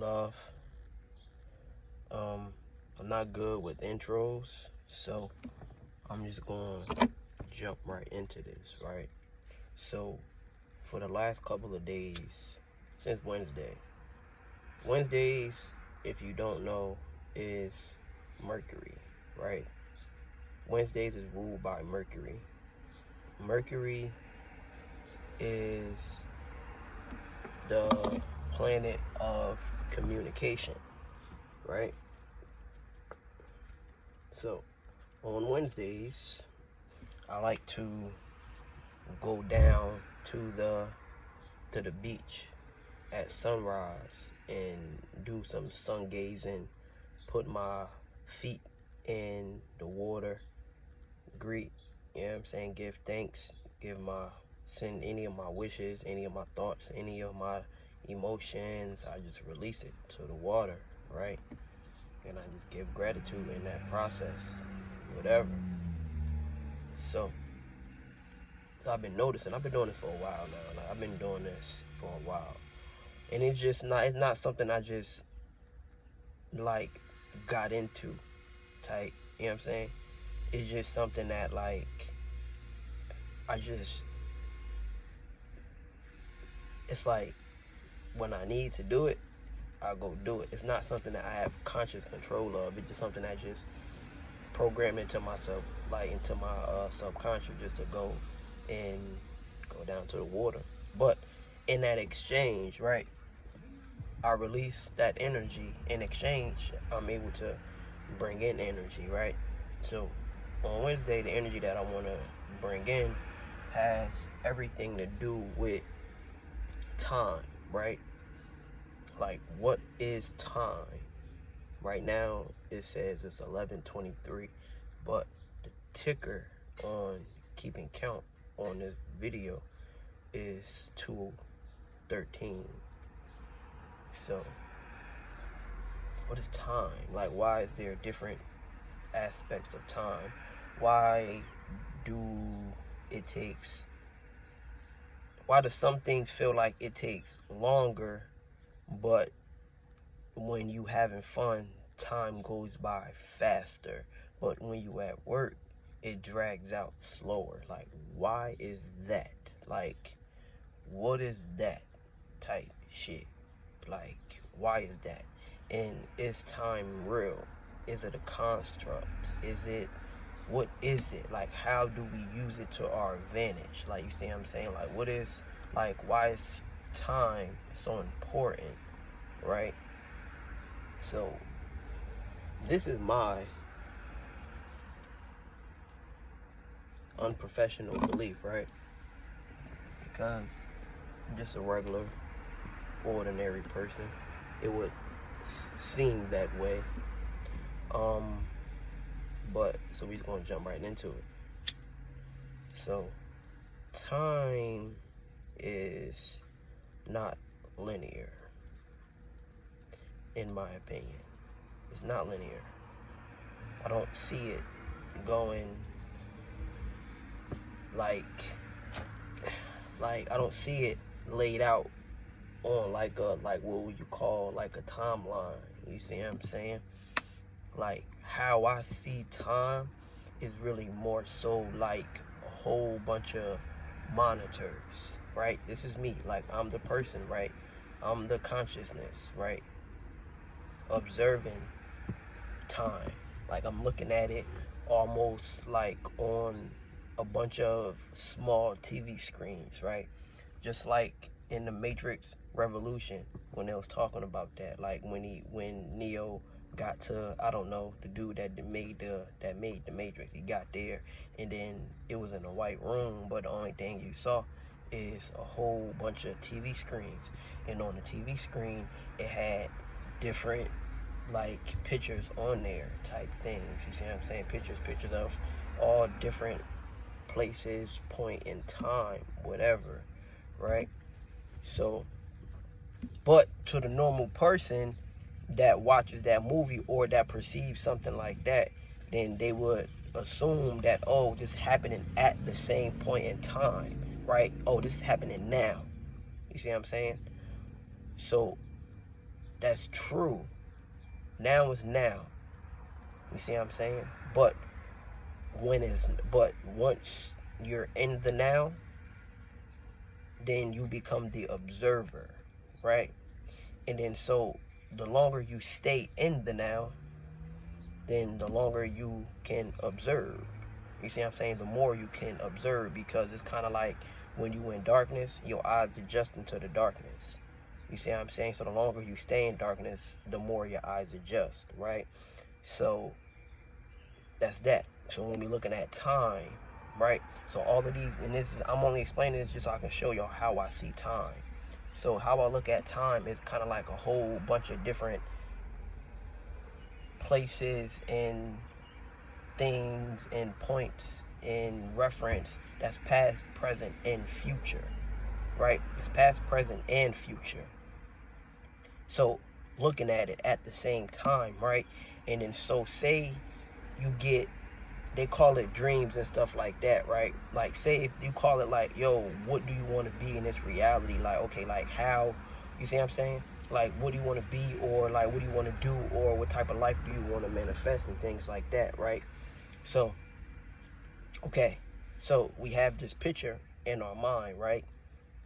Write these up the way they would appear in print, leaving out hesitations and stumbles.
love. I'm not good with intros, so I'm just going to jump right into this, right? So, for the last couple of days, since Wednesdays, if you don't know, is Mercury, right? Wednesdays is ruled by Mercury. Mercury is the planet of communication, right? So on Wednesdays, I like to go down to the beach at sunrise and do some sun gazing, put my feet in the water, greet, you know what I'm saying, give thanks, send any of my wishes, any of my thoughts, any of my emotions. I just release it to the water, right? And I just give gratitude in that process, whatever. So I've been noticing, I've been doing this for a while now. Like, I've been doing this for a while. And it's not something I just like got into type, you know what I'm saying? It's just something that like it's like when I need to do it, I go do it. It's not something that I have conscious control of. It's just something I just program into myself, like into my subconscious, just to go and go down to the water. But in that exchange, right, I release that energy. In exchange, I'm able to bring in energy, right? So on Wednesday, the energy that I want to bring in has everything to do with time, right? Like, what is time? Right now, it says it's 11:23, but the ticker on keeping count on this video is 2:13. So, what is time? Like, why is there different aspects of time? Why do it takes? Why do some things feel like it takes longer, but when you having fun, time goes by faster? But when you at work, it drags out slower. Like, why is that? Like, what is that type shit? Like, why is that? And is time real? Is it a construct? What is it? Like, how do we use it to our advantage? Like, you see what I'm saying? Like, why is time so important, right? So, this is my unprofessional belief, right? Because I'm just a regular, ordinary person. It would seem that way. But so we're gonna jump right into it. So time is not linear, in my opinion. It's not linear. I don't see it going like I don't see it laid out on like what would you call like a timeline. You see what I'm saying? Like, how I see time is really more so like a whole bunch of monitors, right? This is me. Like, I'm the person, right? I'm the consciousness, right? Observing time. Like, I'm looking at it almost like on a bunch of small TV screens, right? Just like in the Matrix Revolution, when they was talking about that, like when Neo got to, I don't know, the dude that made the Matrix, he got there, and then it was in a white room, but the only thing you saw is a whole bunch of TV screens, and on the TV screen it had different like pictures on there type things. You see what I'm saying? Pictures of all different places, point in time, whatever, right? So, but to the normal person that watches that movie or that perceives something like that, then they would assume that, oh, this is happening at the same point in time, right? Oh, this is happening now. You see what I'm saying? So That's true. Now is now. You see what I'm saying? But once you're in the now, then you become the observer, right? And then so the longer you stay in the now, then the longer you can observe. You see what I'm saying? The more you can observe, because it's kind of like when you in darkness, your eyes adjust into the darkness. You see what I'm saying? So the longer you stay in darkness, the more your eyes adjust, right? So that's that. So when we're looking at time, right? So all of these, and this is, I'm only explaining this just so I can show y'all how I see time. So how I look at time is kind of like a whole bunch of different places and things and points in reference that's past, present, and future, right? It's past, present, and future. So looking at it at the same time, right? And then so say you get, they call it dreams and stuff like that, right? Like say if you call it like, yo, what do you want to be in this reality? Like, okay, like how, you see what I'm saying? Like, what do you want to be, or like what do you want to do, or what type of life do you want to manifest, and things like that, right? So okay, so we have this picture in our mind, right?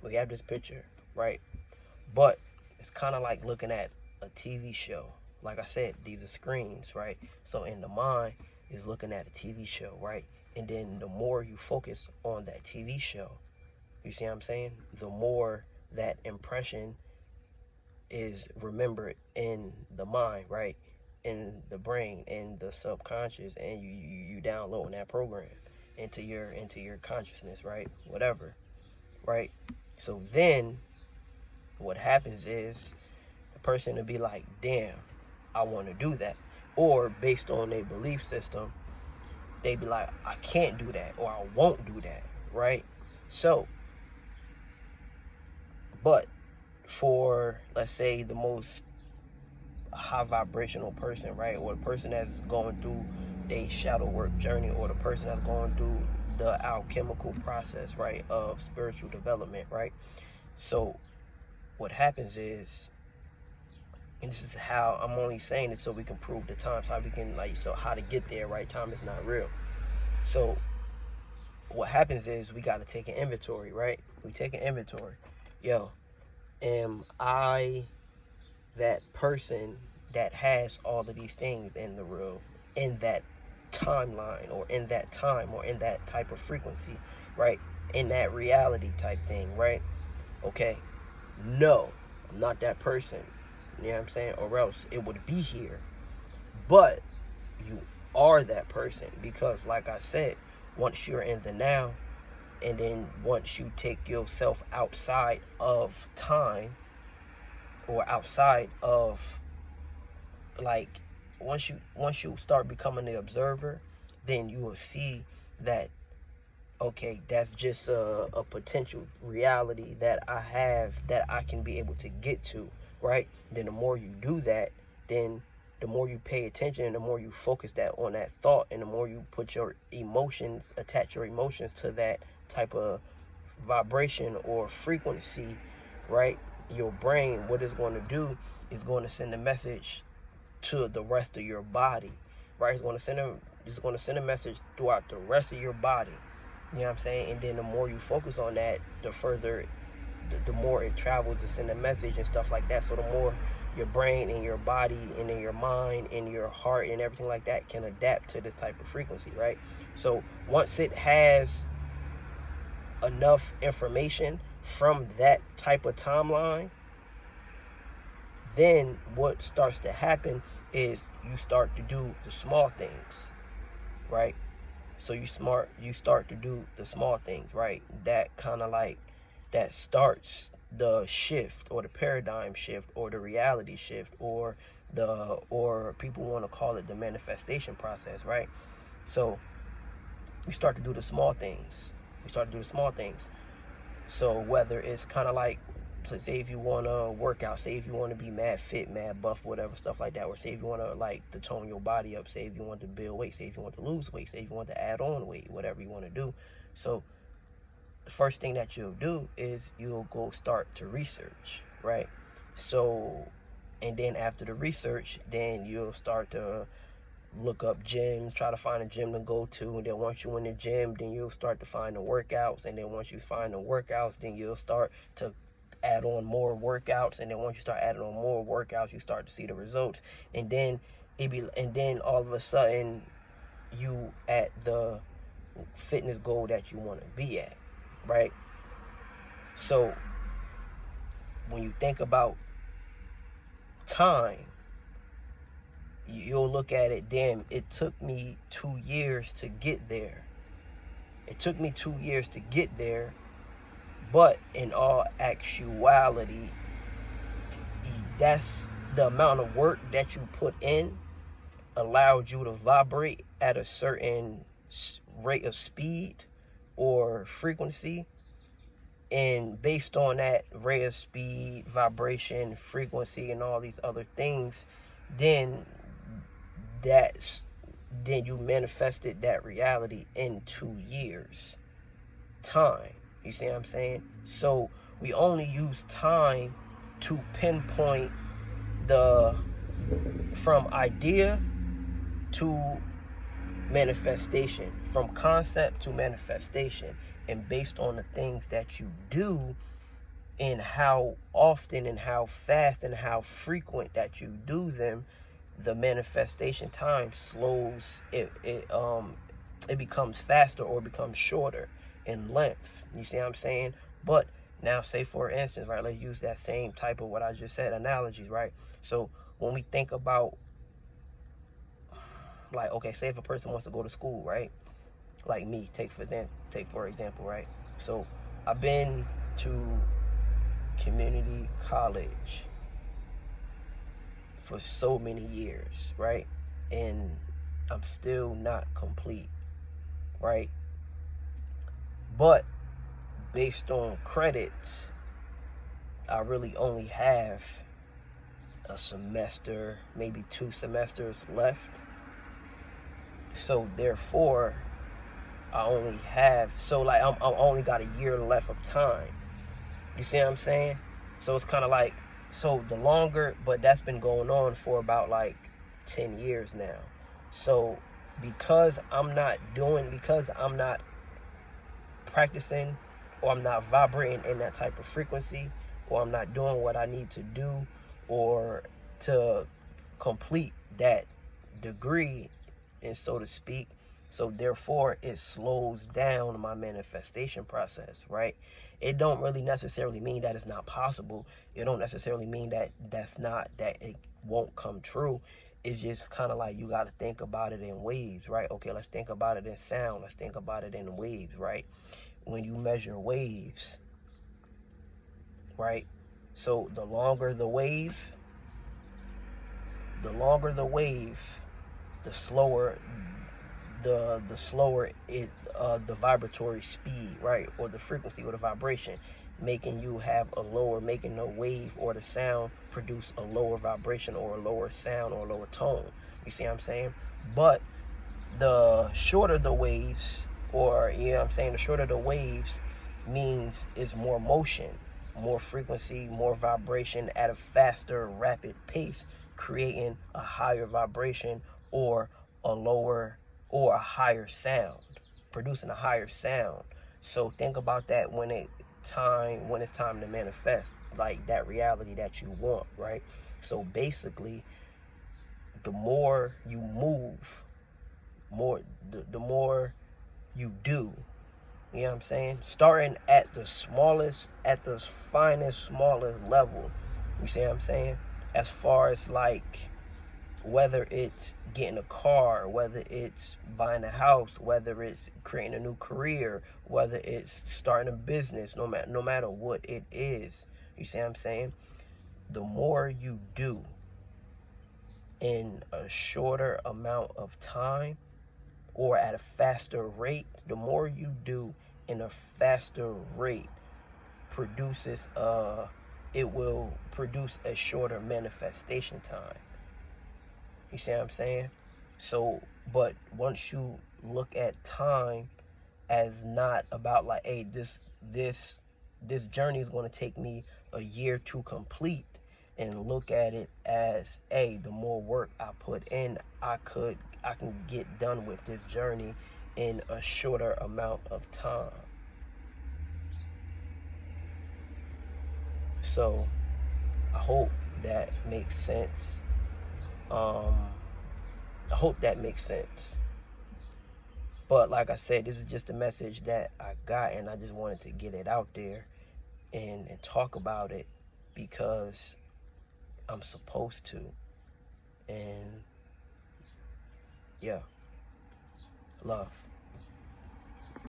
We have this picture, right? But it's kind of like looking at a TV show. Like I said, these are screens, right? So in the mind is looking at a TV show, right? And then the more you focus on that TV show, you see what I'm saying? The more that impression is remembered in the mind, right? In the brain, in the subconscious, and you downloading that program into your consciousness, right? Whatever, right? So then what happens is the person will be like, damn, I want to do that. Or based on their belief system, they be like, I can't do that, or I won't do that, right? So, but for, let's say, the most high vibrational person, right? Or the person that's going through their shadow work journey, or the person that's going through the alchemical process, right, of spiritual development, right? So what happens is, and this is how I'm only saying it so we can prove the time, so we can, like, so how to get there, right? Time is not real. So what happens is we got to take an inventory, right? We take an inventory. Yo, am I that person that has all of these things in the real, in that timeline, or in that time, or in that type of frequency, right? In that reality type thing, right? Okay, no, I'm not that person. You know what I'm saying? Or else it would be here. But you are that person, because like I said, once you're in the now, and then once you take yourself outside of time, or outside of, like, once you start becoming the observer, then you will see that, okay, that's just a potential reality that I have, that I can be able to get to, right? Then the more you do that, then the more you pay attention, and the more you focus that on that thought, and the more you put your emotions, attach your emotions to that type of vibration or frequency, right? Your brain, what it's going to do is going to send a message to the rest of your body, right? It's going to send a message throughout the rest of your body. You know what I'm saying? And then the more you focus on that, the further, the more it travels to send a message and stuff like that. So the more your brain and your body and then your mind and your heart and everything like that can adapt to this type of frequency, right? So once it has enough information from that type of timeline, then what starts to happen is you start to do the small things, right? So you start to do the small things, right? That kind of like, that starts the shift, or the paradigm shift, or the reality shift, or people want to call it the manifestation process, right? So you start to do the small things. So whether it's kind of like, so say if you want to work out, say if you want to be mad fit, mad buff, whatever, stuff like that, or say if you want to, like, to tone your body up, say if you want to build weight, say if you want to lose weight, say if you want to add on weight, whatever you want to do. So the first thing that you'll do is you'll go start to research, right? So And then after the research, then you'll start to look up gyms, try to find a gym to go to. And then once you're in the gym, then you'll start to find the workouts. And then once you find the workouts, then you'll start to add on more workouts. And then once you start adding on more workouts, you start to see the results. And then all of a sudden you at the fitness goal that you want to be at, right? So when you think about time, you'll look at it, damn, it took me 2 years to get there. It took me 2 years to get there, but in all actuality, that's the amount of work that you put in allowed you to vibrate at a certain rate of speed or frequency. And based on that rate of speed, vibration, frequency, and all these other things, then you manifested that reality in 2 years time. You see what I'm saying? So we only use time to pinpoint from idea to manifestation, from concept to manifestation. And based on the things that you do and how often and how fast and how frequent that you do them, the manifestation time slows. It becomes faster or becomes shorter in length. You see what I'm saying? But now, say for instance, right, let's use that same type of what I just said, analogies, right? So when we think about, like, okay, say if a person wants to go to school, right? Like me, take for example, right? So I've been to community college for so many years, right? And I'm still not complete, right? But based on credits, I really only have a semester, maybe 2 semesters left. So therefore, I only have, I'm only got a year left of time. You see what I'm saying? So it's kind of like, so the longer, but that's been going on for about like 10 years now. So because I'm not practicing, or I'm not vibrating in that type of frequency, or I'm not doing what I need to do, or to complete that degree, and so to speak, so therefore it slows down my manifestation process, right? It don't really necessarily mean that it's not possible. It don't necessarily mean that it won't come true. It's just kind of like you got to think about it in waves, right? Okay, let's think about it in sound. Let's think about it in waves, right? When you measure waves, right? So the longer the wave, the slower the slower the vibratory speed, right? Or the frequency or the vibration, making the wave or the sound produce a lower vibration or a lower sound or a lower tone. You see what I'm saying? But the shorter the waves, or the shorter the waves means it's more motion, more frequency, more vibration at a faster, rapid pace, creating a higher vibration or a lower or a higher sound, producing a higher sound. So think about that when it's time to manifest, like that reality that you want, right? So basically, the more you move, the more you do. You know what I'm saying? Starting at the finest, smallest level. You see what I'm saying? As far as like, whether it's getting a car, whether it's buying a house, whether it's creating a new career, whether it's starting a business, no matter what it is. You see what I'm saying? The more you do in a shorter amount of time, or at a faster rate, the more you do in a faster rate it will produce a shorter manifestation time. You see what I'm saying? So, but once you look at time as not about like, hey, this journey is going to take me a year to complete, and look at it as, hey, the more work I put in, I can get done with this journey in a shorter amount of time. So I hope that makes sense. I hope that makes sense. But like I said, this is just a message that I got, and I just wanted to get it out there and talk about it because I'm supposed to. And yeah, love.